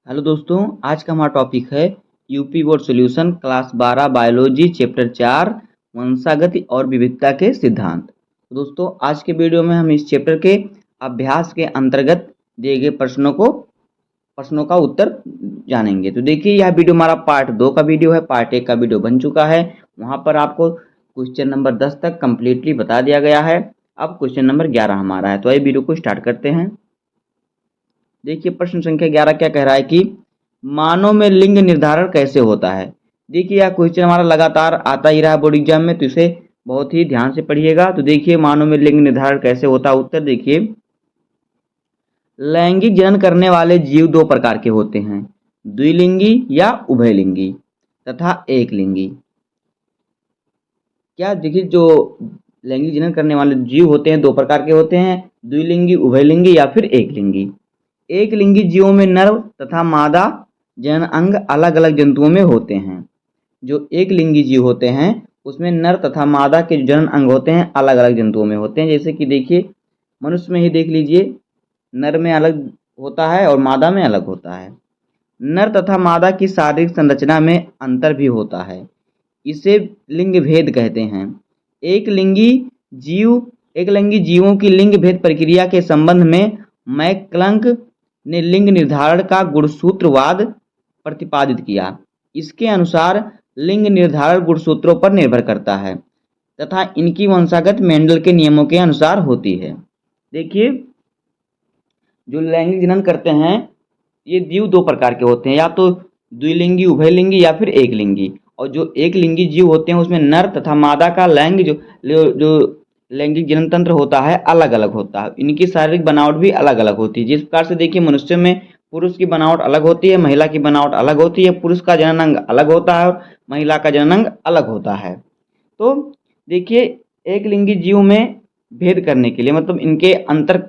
Hello दोस्तों, आज का हमारा टॉपिक है UP board solution class 12 biology chapter 4 वंशागति और विविधता के सिद्धांत। तो दोस्तों, आज के वीडियो में हम इस चैप्टर के अभ्यास के अंतर्गत दिए गए प्रश्नों का उत्तर जानेंगे। तो देखिए, यह वीडियो हमारा पार्ट 2 का वीडियो है। पार्ट 1 का वीडियो बन चुका है, वहाँ पर आपको क्वेश्चन नंबर 10 तक कम्प्लीटली बता दिया गया है। अब क्वेश्चन नंबर 11 हमारा है, तो ये वीडियो को स्टार्ट करते हैं। देखिए, प्रश्न संख्या 11 क्या कह रहा है कि मानव में लिंग निर्धारण कैसे होता है। देखिए, यह क्वेश्चन हमारा लगातार आता ही रहा बोर्ड एग्जाम में, तो इसे बहुत ही ध्यान से पढ़िएगा। तो देखिए, मानव में लिंग निर्धारण कैसे होता है। उत्तर देखिए, लैंगिक जनन करने वाले जीव दो प्रकार के होते हैं, द्विलिंगी या उभयलिंगी तथा एकलिंगी। क्या देखिए, जो लैंगिक जनन करने वाले जीव होते हैं दो प्रकार के होते हैं, द्विलिंगी, उभयलिंगी या फिर एकलिंगी। एक लिंगी जीवों में नर तथा मादा जनन अंग अलग अलग जंतुओं में होते हैं। जो एक लिंगी जीव होते हैं उसमें नर तथा मादा के जो जनन अंग होते हैं अलग अलग जंतुओं में होते हैं। जैसे कि देखिए, मनुष्य में ही देख लीजिए, नर में अलग होता है और मादा में अलग होता है। नर तथा मादा की शारीरिक संरचना में अंतर भी होता है, इसे लिंग भेद कहते हैं। एक लिंगी लिंगी जीवों की लिंग भेद प्रक्रिया के संबंध में मैक्लंक ने लिंग निर्धारण का गुणसूत्रवाद प्रतिपादित किया। इसके अनुसार लिंग निर्धारण गुणसूत्रों पर निर्भर करता है तथा इनकी वंशागत मेंडल के नियमों के अनुसार होती है। देखिए, जो लैंगिक जनन करते हैं ये जीव दो प्रकार के होते हैं, या तो द्विलिंगी, उभयलिंगी या फिर एकलिंगी। और जो एक लिंगी जीव होते हैं उसमें नर तथा मादा का जो लैंगिक जनन तंत्र होता है अलग अलग होता है। इनकी शारीरिक बनावट भी अलग अलग होती है। जिस प्रकार से देखिए, मनुष्य में पुरुष की बनावट अलग होती है, महिला की बनावट अलग होती है। पुरुष का जनन अंग अलग होता है और महिला का जनन अंग अलग होता है। तो देखिए, एक लिंगी जीव में भेद करने के लिए, मतलब इनके अंतर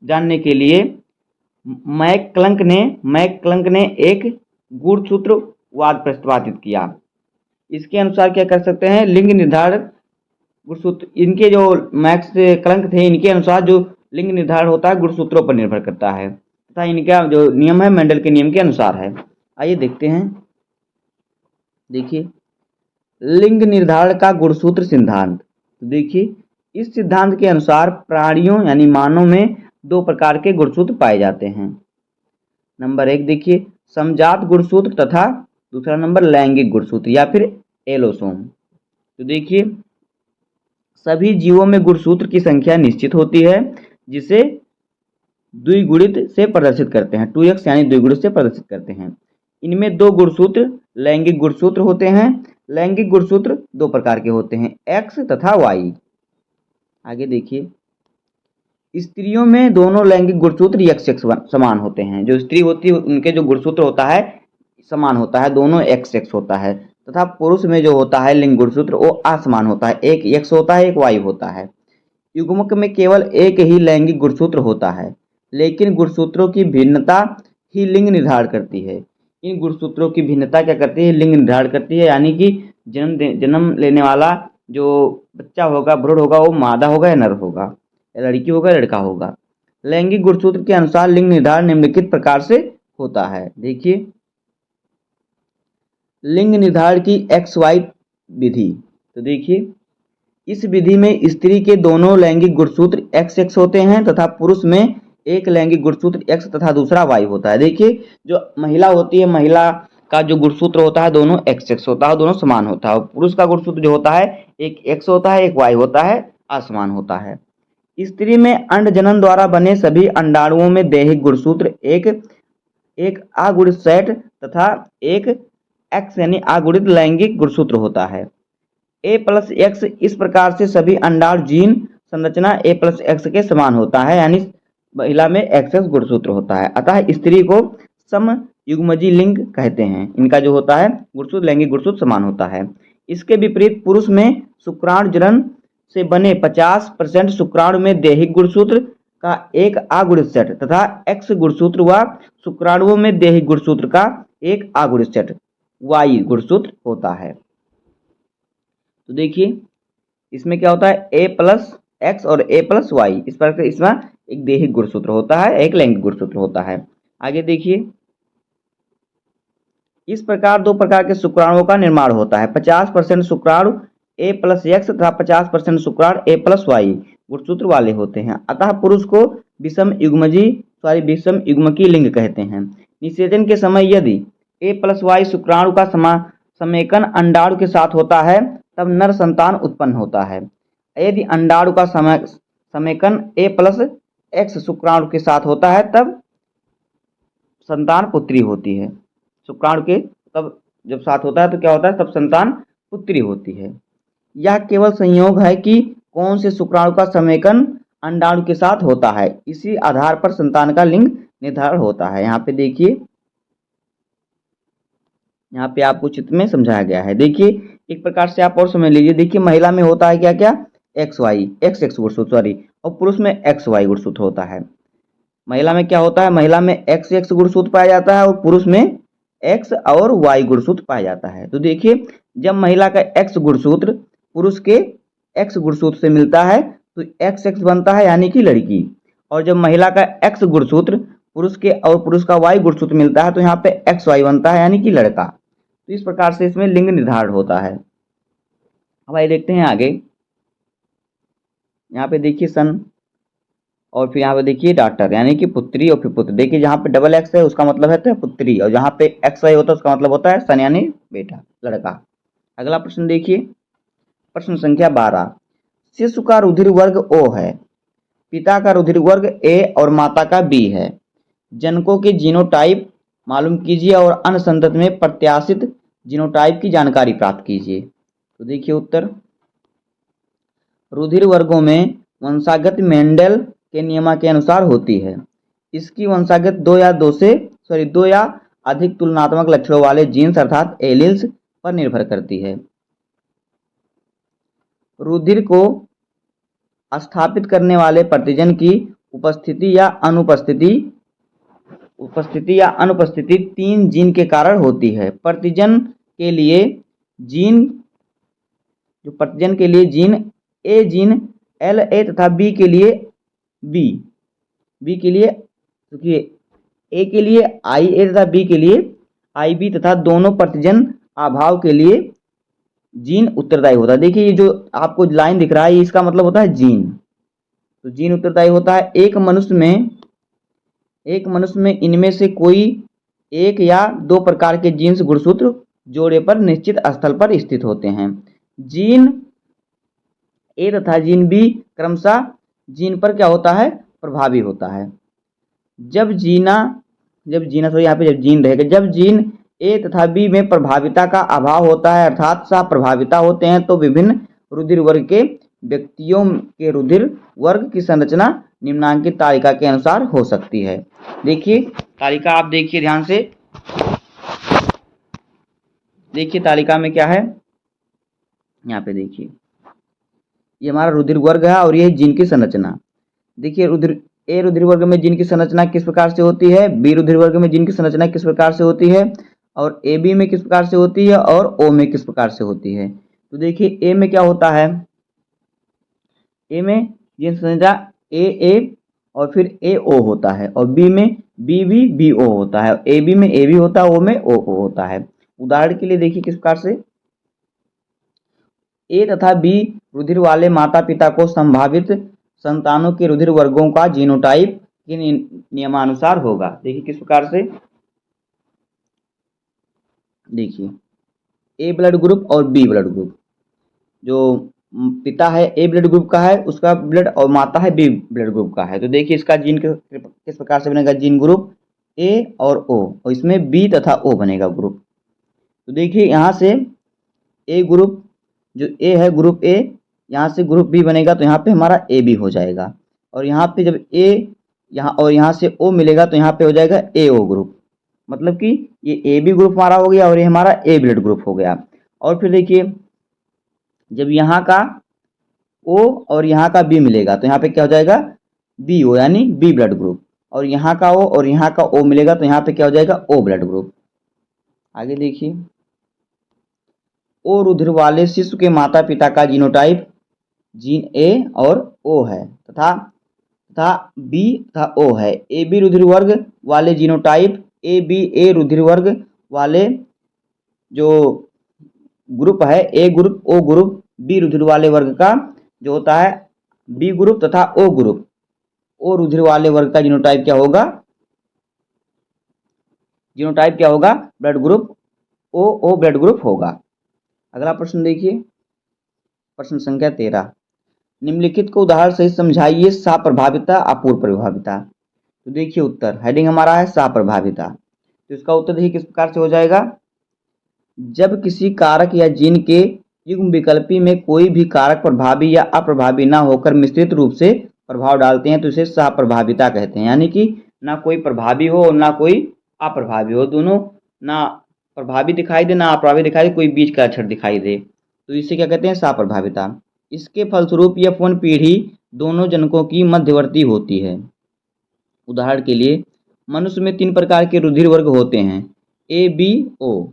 जानने के लिए मैक्लंक ने एक गुणसूत्रवाद प्रतिपादित किया। इसके अनुसार क्या कर सकते हैं, लिंग निर्धारण गुणसूत्र, इनके जो मैक्स क्लंक थे, इनके अनुसार जो लिंग निर्धारण होता है गुणसूत्रों पर निर्भर करता है तथा इनका जो नियम है मेंडल के नियम के अनुसार है। आइए देखते हैं। देखिए, लिंग निर्धारण का गुणसूत्र सिद्धांत। तो देखिए, इस सिद्धांत के अनुसार प्राणियों यानी मानव में दो प्रकार के गुणसूत्र पाए जाते हैं। नंबर 1 देखिए, समजात गुणसूत्र तथा दूसरा नंबर लैंगिक गुणसूत्र या फिर एलोसोम। तो देखिए, सभी जीवों में गुणसूत्र की संख्या निश्चित होती है, जिसे द्विगुणित से प्रदर्शित करते हैं। 2x यानी द्विगुणित से प्रदर्शित करते हैं। इनमें दो गुणसूत्र लैंगिक गुणसूत्र होते हैं। लैंगिक गुणसूत्र दो प्रकार के होते हैं, x तथा y। आगे देखिए, स्त्रियों में दोनों लैंगिक गुणसूत्र x समान होते हैं। जो स्त्री होती है उनके जो गुणसूत्र होता है समान होता है, दोनों x होता है। तथा पुरुष में जो होता है लिंग गुणसूत्र वो असमान होता है, एक x होता है, एक y होता है। युग्मक में केवल एक ही लैंगिक गुणसूत्र होता है, लेकिन गुणसूत्रों की भिन्नता ही लिंग निर्धारण करती है। इन गुणसूत्रों की भिन्नता क्या करती है, लिंग निर्धारण करती है। यानी कि जन्म लेने वाला जो बच्चा होगा, भ्रूण होगा, वो मादा होगा या नर होगा, या लड़की होगा या लड़का होगा। लैंगिक गुणसूत्र के अनुसार लिंग निर्धारण निम्नलिखित प्रकार से होता है। देखिए, लिंग निर्धारण की XY विधि। तो देखिए, इस विधि में स्त्री के दोनों लैंगिक गुणसूत्र XX होते हैं तथा पुरुष में एक लैंगिक गुणसूत्र X तथा दूसरा Y होता है। देखिए, जो महिला होती है, महिला का जो गुणसूत्र होता है दोनों XX होता है, दोनों समान होता है। पुरुष का गुणसूत्र जो होता है एक X होता है, एक Y होता है, असमान होता है। स्त्री में अंड जनन द्वारा बने सभी अंडाणुओं में दैहिक गुणसूत्र एक अगुणित सेट तथा एक X यानी अगुणित लैंगिक गुणसूत्र होता है। A+X इस प्रकार से सभी अंडाणु जीन संरचना A+X के समान होता है, यानी महिला में XX गुणसूत्र होता है। अतः स्त्री को समयुग्मजी लिंग कहते हैं। इनका जो होता है गुणसूत्र, लैंगिक गुणसूत्र समान होता है। इसके विपरीत पुरुष में शुक्राणु जनन से बने 50% शुक्राणु में दैहिक गुणसूत्र का एक अगुणित सेट तथा X गुणसूत्र व शुक्राणुओं में दैहिक गुणसूत्र का एक अगुणित सेट Y गुणसूत्र होता है। तो देखिए, इसमें क्या होता है, A+X और A+Y इस प्रकार से इसमें एक दैहिक गुणसूत्र होता है, एक लैंगिक गुणसूत्र होता है। आगे देखिए, इस प्रकार दो प्रकार के शुक्राणुओं का निर्माण होता है। 50% शुक्राणु A+X तथा 50% शुक्राणु A+Y गुणसूत्र वाले होते हैं। अतः पुरुष को विषम युग्मकीय लिंग कहते हैं। निषेचन के समय यदि A+Y शुक्राणु का समेकन अंडाणु के साथ होता है तब नर संतान उत्पन्न होता है। यदि अंडाणु का समेकन A+X शुक्राणु के साथ होता है तब संतान पुत्री होती है। शुक्राणु के तब जब साथ होता है तो क्या होता है, तब संतान पुत्री होती है। यह केवल संयोग है कि कौन से शुक्राणु का समेकन अंडाणु के साथ होता है, इसी आधार पर संतान का लिंग निर्धारण होता है। यहाँ पे देखिए, यहाँ पे आपको चित्र में समझाया गया है। देखिए एक प्रकार से आप और समझ लीजिए। देखिए महिला में होता है क्या क्या, XX गुणसूत्र सॉरी, और पुरुष में XY गुणसूत्र होता है। महिला में क्या होता है, महिला में XX गुणसूत्र पाया जाता है और पुरुष में X और Y गुणसूत्र पाया जाता है। तो देखिए जब महिला का X गुणसूत्र पुरुष के X गुणसूत्र से मिलता है तो XX बनता है यानी कि लड़की, और जब महिला का X गुणसूत्र पुरुष का Y गुणसूत्र मिलता है तो यहाँ पे XY बनता है यानी कि लड़का। तो इस प्रकार से इसमें लिंग निर्धारण होता है। अब आइए देखते हैं आगे। यहाँ पे देखिए सन, और फिर यहाँ पे देखिए डॉटर यानी कि पुत्री और फिर पुत्र। देखिए जहाँ पे XX है उसका मतलब है पुत्री, और जहाँ पे XY होता है उसका मतलब होता है सन यानी बेटा, लड़का। अगला प्रश्न देखिए, प्रश्न संख्या 12। शिशु का रुधिर वर्ग O है, पिता का रुधिर वर्ग A और माता का B है। जनकों के जीनोटाइप मालूम कीजिए और अन्य संतति में प्रत्याशित जीनोटाइप की जानकारी प्राप्त कीजिए। तो देखिए उत्तर, रुधिर वर्गों में वंशागत मेंडल के नियम के अनुसार होती है। इसकी वंशागत दो या अधिक तुलनात्मक लक्षणों वाले जीन्स अर्थात एलील्स पर निर्भर करती है। रुधिर को स्थापित करने वाले प्रतिजन की उपस्थिति या अनुपस्थिति 3 जीन के कारण होती है। प्रतिजन के लिए जीन ए जीन LA तथा B के लिए क्योंकि A के लिए IA तथा B के लिए IB तथा दोनों प्रतिजन अभाव के लिए जीन उत्तरदायी होता है। देखिए ये जो आपको लाइन दिख रहा है इसका मतलब होता है जीन। तो जीन उत्तरदायी होता है। एक मनुष्य में इनमें से कोई एक या दो प्रकार के जीन्स गुणसूत्र जोड़े पर निश्चित स्थल पर स्थित होते हैं। जीन ए तथा जीन बी क्रमशः जीन पर क्या होता है, प्रभावी होता है। जब जीन रहेगा, जब जीन ए तथा बी में प्रभाविता का अभाव होता है अर्थात सह प्रभाविता होते हैं तो विभिन्न रुधिर वर्ग के व्यक्तियों के रुधिर वर्ग की संरचना निम्नांकित तालिका के अनुसार हो सकती है। देखिए तालिका आप देखिए ध्यान से, देखिए तालिका में क्या है, यहाँ पे देखिए ये हमारा रुधिर वर्ग है और ये जीन की संरचना। देखिए रुधिर वर्ग में जीन की संरचना किस प्रकार से होती है, बी रुधिर वर्ग में जीन की संरचना किस प्रकार से होती है, और ए बी में किस प्रकार से होती है, और ओ में किस प्रकार से होती है। तो देखिए ए में क्या होता है, ए में जीन संरचना ए और फिर ए ओ होता है, और बी में बी ओ होता है, ए बी में ए बी होता है, ओ में ओ होता है। उदाहरण के लिए देखिए किस प्रकार से, ए तथा बी रुधिर वाले माता पिता को संभावित संतानों के रुधिर वर्गों का जीनोटाइप के नियमानुसार होगा। देखिए किस प्रकार से, देखिए ए ब्लड ग्रुप और बी ब्लड ग्रुप, जो पिता है ए ब्लड ग्रुप का है उसका ब्लड, और माता है बी ब्लड ग्रुप का है। तो देखिए इसका जीन किस प्रकार से बनेगा, जीन ग्रुप ए और ओ, और इसमें बी तथा ओ बनेगा ग्रुप। तो देखिए यहाँ से ए ग्रुप, जो ए है ग्रुप ए, यहाँ से ग्रुप बी बनेगा तो यहाँ पे हमारा ए बी हो जाएगा, और यहाँ पे जब ए यहाँ से ओ मिलेगा तो यहाँ पे हो जाएगा ए ओ ग्रुप। मतलब कि ये ए बी ग्रुप हमारा हो गया और ये हमारा ए ब्लड ग्रुप हो गया। और फिर देखिए जब यहाँ का ओ और यहाँ का बी मिलेगा तो यहाँ पे क्या हो जाएगा, बी ओ यानी बी ब्लड ग्रुप, और यहाँ का ओ और यहाँ का ओ मिलेगा तो यहाँ पे क्या हो जाएगा, ओ ब्लड ग्रुप। आगे देखिए, ओ रुधिर वाले शिशु के माता पिता का जीनोटाइप जीन ए और ओ है तथा बी तथा ओ है। ए बी रुधिर वर्ग वाले जीनोटाइप ए बी ए रुधिर वर्ग वाले जो ग्रुप है ए ग्रुप, ओ ग्रुप, बी रुधिर वाले वर्ग का जो होता है बी ग्रुप तथा ओ ग्रुप, ओ रुधिर वाले वर्ग का जीनोटाइप क्या होगा, जीनोटाइप क्या होगा, blood group O blood group होगा। अगला प्रश्न देखिए, प्रश्न संख्या 13, निम्नलिखित को उदाहरण सहित समझाइए। साप्रभाविता अपूर्व प्रभाविता। तो देखिए उत्तर, हेडिंग हमारा है साप्रभाविता, तो इसका उत्तर देखिए किस प्रकार से हो जाएगा। जब किसी कारक या जीन के युग्म विकल्पी में कोई भी कारक प्रभावी या अप्रभावी ना होकर मिश्रित रूप से प्रभाव डालते हैं तो इसे सहप्रभाविता कहते हैं। यानी कि ना कोई प्रभावी हो और ना कोई अप्रभावी हो, दोनों ना प्रभावी दिखाई दे ना अप्रभावी दिखाई दे, कोई बीच का अक्षर दिखाई दे, तो इसे क्या कहते हैं, सहप्रभाविता। इसके फलस्वरूप यह F1 पीढ़ी दोनों जनकों की मध्यवर्ती होती है। उदाहरण के लिए मनुष्य में 3 प्रकार के रुधिर वर्ग होते हैं, ए बी ओ,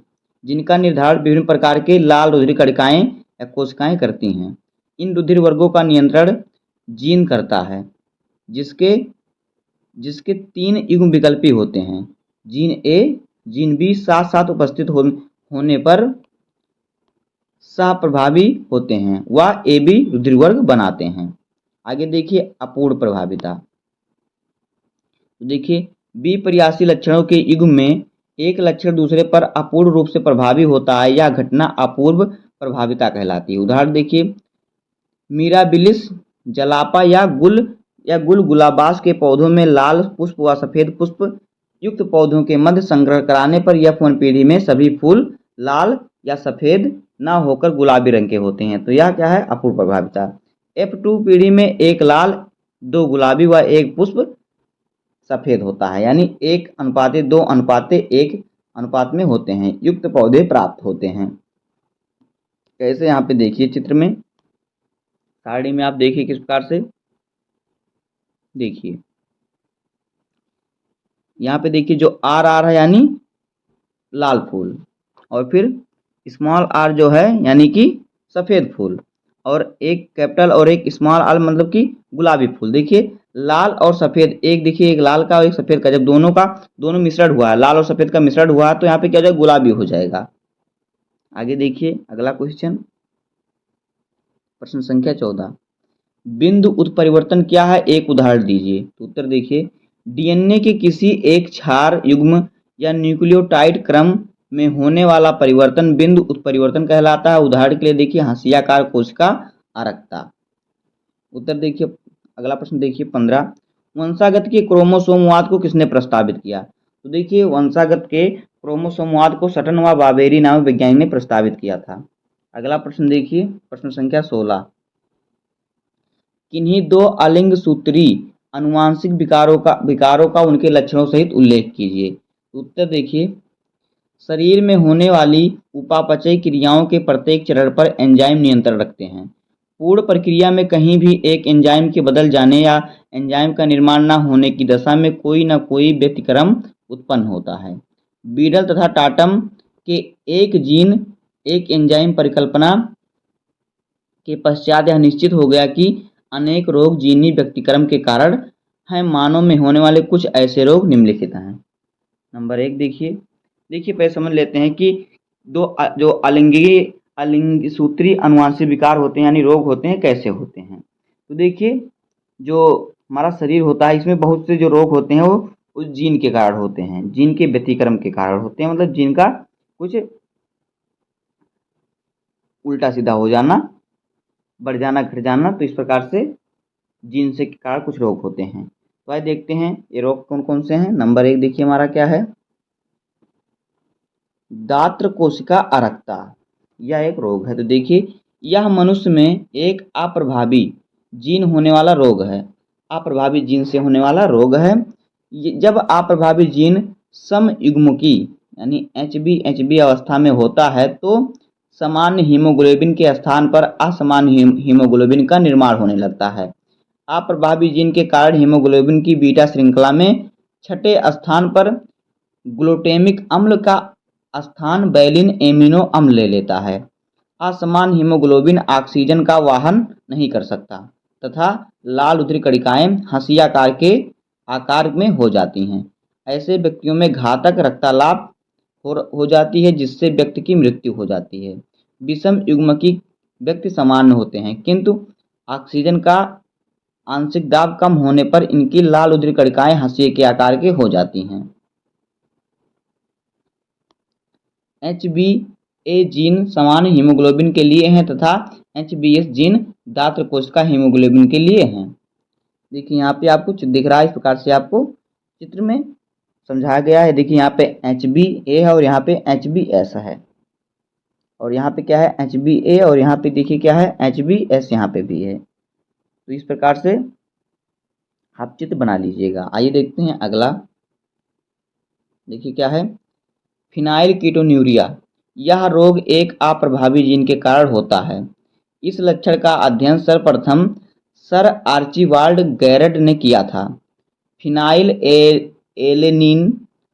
जिनका निर्धारण विभिन्न प्रकार के लाल रुधिर कणिकाएं या कोशिकाएं करती हैं। इन रुधिर वर्गों का नियंत्रण जीन करता है, जिसके जिसके 3 युग्म विकल्पी होते हैं, जीन ए जीन बी साथ साथ उपस्थित होने पर सहप्रभावी होते हैं, वह ए बी रुधिर वर्ग बनाते हैं। आगे देखिए अपूर्ण प्रभाविता। तो देखिए विपर्यासी लक्षणों के युग्म में एक लक्षण दूसरे पर अपूर्ण रूप से प्रभावी होता है, यह घटना अपूर्व प्रभाविता कहलाती है। उदाहरण देखिए मीराबिलिस जलापा या गुल गुलाबास के पौधों में लाल पुष्प व सफेद पुष्प युक्त पौधों के मध्य संग्रहण कराने पर यह F1 पीढ़ी में सभी फूल लाल या सफेद न होकर गुलाबी रंग के होते हैं, तो यह क्या है, अपूर्ण प्रभाविता। F2 पीढ़ी में एक लाल 2 गुलाबी व एक पुष्प सफेद होता है, यानी 1:2:1 अनुपात में होते हैं, युक्त पौधे प्राप्त होते हैं। कैसे, यहाँ पे देखिए चित्र में सारणी में आप देखिए किस प्रकार से, देखिए यहाँ पे देखिए जो आर आर है यानी लाल फूल, और फिर स्मॉल आर जो है यानी कि सफेद फूल, और एक कैपिटल और एक स्मॉल आर मतलब कि गुलाबी फूल। देखिए लाल और सफेद, एक देखिए एक लाल का और एक सफेद का, जब दोनों मिश्रण हुआ है, लाल और सफेद का मिश्रण हुआ है, तो यहाँ पे क्या हो जाएगा, गुलाबी हो जाएगा। आगे देखिए अगला क्वेश्चन, प्रश्न संख्या 14, बिंदु उत्परिवर्तन क्या है, एक उदाहरण दीजिए। तो उत्तर देखिए डीएनए के किसी एक क्षार युग्म या न्यूक्लियोटाइड क्रम में होने वाला परिवर्तन बिंदु उत्परिवर्तन कहलाता है। उदाहरण के लिए देखिए हंसियाकार कोशिका आरकता। उत्तर देखिए, अगला प्रश्न देखिए 15, वंशागत के क्रोमोसोमवाद को किसने प्रस्तावित किया। तो देखिए वंशागत के क्रोमोसोमवाद को सटन व बाबेरी नामक वैज्ञानिक ने प्रस्तावित किया था। अगला प्रश्न देखिए, प्रश्न संख्या 16, किन्हीं 2 अलिंग सूत्री अनुवांशिक विकारों का उनके लक्षणों सहित उल्लेख कीजिए। उत्तर देखिए शरीर में होने वाली उपापचयी क्रियाओं के प्रत्येक चरण पर एंजाइम नियंत्रण रखते हैं। पूर्ण प्रक्रिया में कहीं भी एक एंजाइम के बदल जाने या एंजाइम का निर्माण न होने की दशा में कोई न कोई व्यतिक्रम उत्पन्न होता है। बीडल तथा टाटम के एक जीन एक एंजाइम परिकल्पना के पश्चात यह निश्चित हो गया कि अनेक रोग जीनी व्यतिक्रम के कारण हैं। मानव में होने वाले कुछ ऐसे रोग निम्नलिखित हैं। नंबर 1 देखिए पहले समझ लेते हैं कि जो अलिंगी सूत्री अनुवांशिक विकार होते हैं यानी रोग होते हैं, कैसे होते हैं। तो देखिए जो हमारा शरीर होता है इसमें बहुत से जो रोग होते हैं वो उस जीन के कारण होते हैं, जीन के व्यतिक्रम के कारण होते हैं, मतलब जीन का कुछ उल्टा सीधा हो जाना, बढ़ जाना, घट जाना, तो इस प्रकार से जीन से के कारण कुछ रोग होते हैं। तो आइए देखते हैं ये रोग कौन कौन से हैं। नंबर 1 देखिए हमारा क्या है, दात्र कोशिका अरक्ता, यह एक रोग है। तो देखिए यह मनुष्य में एक अप्रभावी जीन होने वाला रोग है, अप्रभावी जीन से होने वाला रोग है। जब अप्रभावी जीन समयुग्मकी यानी HB अवस्था में होता है तो सामान्य हीमोग्लोबिन के स्थान पर असामान्य हीमोग्लोबिन का निर्माण होने लगता है। अप्रभावी जीन के कारण हीमोग्लोबिन की बीटा श्रृंखला में छठे स्थान पर ग्लूटेमिक अम्ल का स्थान बैलिन एमिनो अम्ल ले लेता है। असमान हीमोग्लोबिन ऑक्सीजन का वाहन नहीं कर सकता तथा लाल रुधिर कणिकाएं हंसियाकार के आकार में हो जाती हैं। ऐसे व्यक्तियों में घातक रक्तस्राव हो जाती है, जिससे व्यक्ति की मृत्यु हो जाती है। विषम युग्मकी व्यक्ति सामान्य होते हैं, किंतु ऑक्सीजन का आंशिक दाब कम होने पर इनकी लाल उजली कणिकाएं हाशिए के आकार की हो जाती हैं। HbA जीन सामान्य हीमोग्लोबिन के लिए है तथा HbS जीन दात्र कोशिका हीमोग्लोबिन के लिए है। देखिए यहाँ पे आपको चित्र दिख रहा है, इस प्रकार से आपको चित्र में समझाया गया है। देखिए यहाँ पे HbA है और यहाँ पे HbS है, और यहाँ पे क्या है HbA, और यहाँ पे देखिए क्या है HbS, यहाँ पे भी है। तो इस प्रकार से आप चित्र बना लीजिएगा। आइए देखते हैं अगला। देखिए क्या है, फिनाइल कीटोन्यूरिया। यह रोग एक अप्रभावी जीन के कारण होता है। इस लक्षण का अध्ययन सर्वप्रथम सर आर्चिबाल्ड गैरड ने किया था। फिनाइल एलेनिन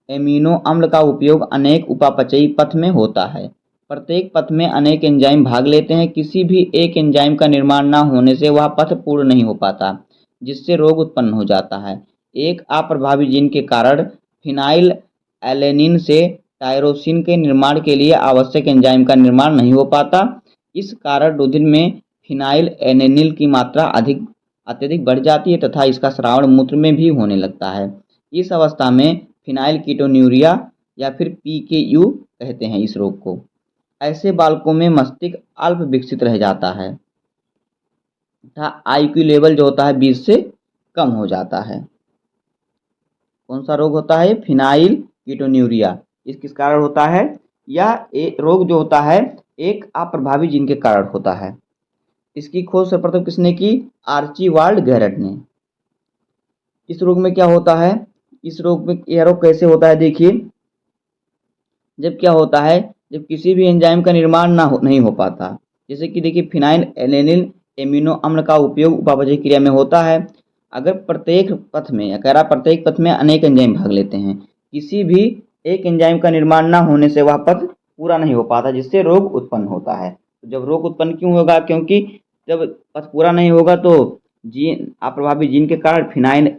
एमिनो अम्ल का उपयोग अनेक उपापचयी पथ में होता है। प्रत्येक पथ में अनेक एंजाइम भाग लेते हैं। किसी भी एक एंजाइम का निर्माण न होने से वह पथ पूर्ण नहीं हो पाता, जिससे रोग उत्पन्न हो जाता है। एक अप्रभावी जीन के कारण फिनाइल एलेनिन से टायरोसिन के निर्माण के लिए आवश्यक एंजाइम का निर्माण नहीं हो पाता। इस कारण रुधिर में फिनाइल एलेनिन की मात्रा अत्यधिक बढ़ जाती है तथा इसका स्राव मूत्र में भी होने लगता है। इस अवस्था में फिनाइल कीटोन्यूरिया या फिर PKU कहते हैं इस रोग को। ऐसे बालकों में मस्तिष्क अल्प विकसित रह जाता है तथा IQ लेवल जो होता है 20 से कम हो जाता है। कौन सा रोग होता है? Phenyl ketonuria. इस किस कारण होता है? यह रोग जो होता है एक अप्रभावी जीन के कारण होता है। इसकी खोज सर्वप्रथम किसने की? आर्चिबाल्ड गैरड ने। इस रोग में क्या होता है? इस रोग में यह रोग कैसे होता है? देखिए, जब क्या होता है, जब किसी भी एंजाइम का निर्माण नहीं हो पाता, जैसे कि देखिए फिनाइल एलेनिल एमिनो अम्ल का उपयोग उपापचयी क्रिया में होता है। अगर प्रत्येक पथ में, कह रहा प्रत्येक पथ में अनेक एंजाइम भाग लेते हैं, किसी भी एक एंजाइम का निर्माण न होने से वह पथ पूरा नहीं हो पाता, जिससे रोग उत्पन्न होता है। तो जब रोग उत्पन्न क्यों होगा? क्योंकि जब पथ पूरा नहीं होगा तो जीन अप्रभावी जीन के कारण फिनाइल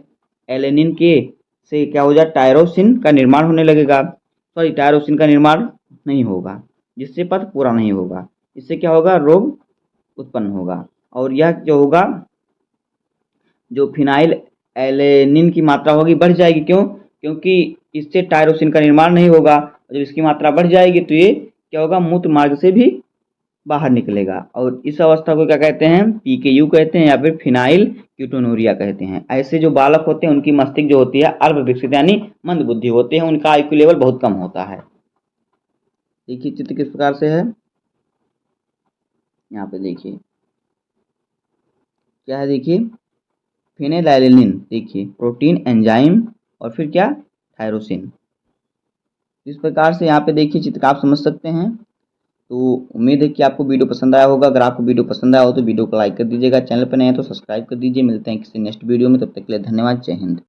एलेनिन के से क्या हो जाए, टायरोसिन का निर्माण होने लगेगा। सॉरी, टायरोसिन का निर्माण नहीं होगा, जिससे पथ पूरा नहीं होगा। इससे क्या होगा? रोग उत्पन्न होगा। और यह जो होगा, जो फिनाइल एलेनिन की मात्रा होगी बढ़ जाएगी। क्यों? क्योंकि इससे टायरोसिन का निर्माण नहीं होगा। जब इसकी मात्रा बढ़ जाएगी तो ये क्या होगा? मूत्र मार्ग से भी बाहर निकलेगा। और इस अवस्था को क्या कहते हैं? PKU कहते हैं या फिर फिनाइल कीटोन्यूरिया कहते हैं। ऐसे जो बालक होते हैं उनकी मस्तिष्क जो होती है अल्प विकसित यानी मंद बुद्धि होते हैं, उनका IQ लेवल बहुत कम होता है। देखिए चित्र किस प्रकार से है, यहाँ पे देखिए क्या है। देखिए फिनाइलएलेनिन, देखिए प्रोटीन, एंजाइम और फिर क्या? थायरोसिन। इस प्रकार से यहाँ पे देखिए चित्र का आप समझ सकते हैं। तो उम्मीद है कि आपको वीडियो पसंद आया होगा। अगर आपको वीडियो पसंद आया हो तो वीडियो को लाइक कर दीजिएगा, चैनल पर नए हैं तो सब्सक्राइब कर दीजिए। मिलते हैं किसी नेक्स्ट वीडियो में, तब तक के लिए धन्यवाद। जय हिंद।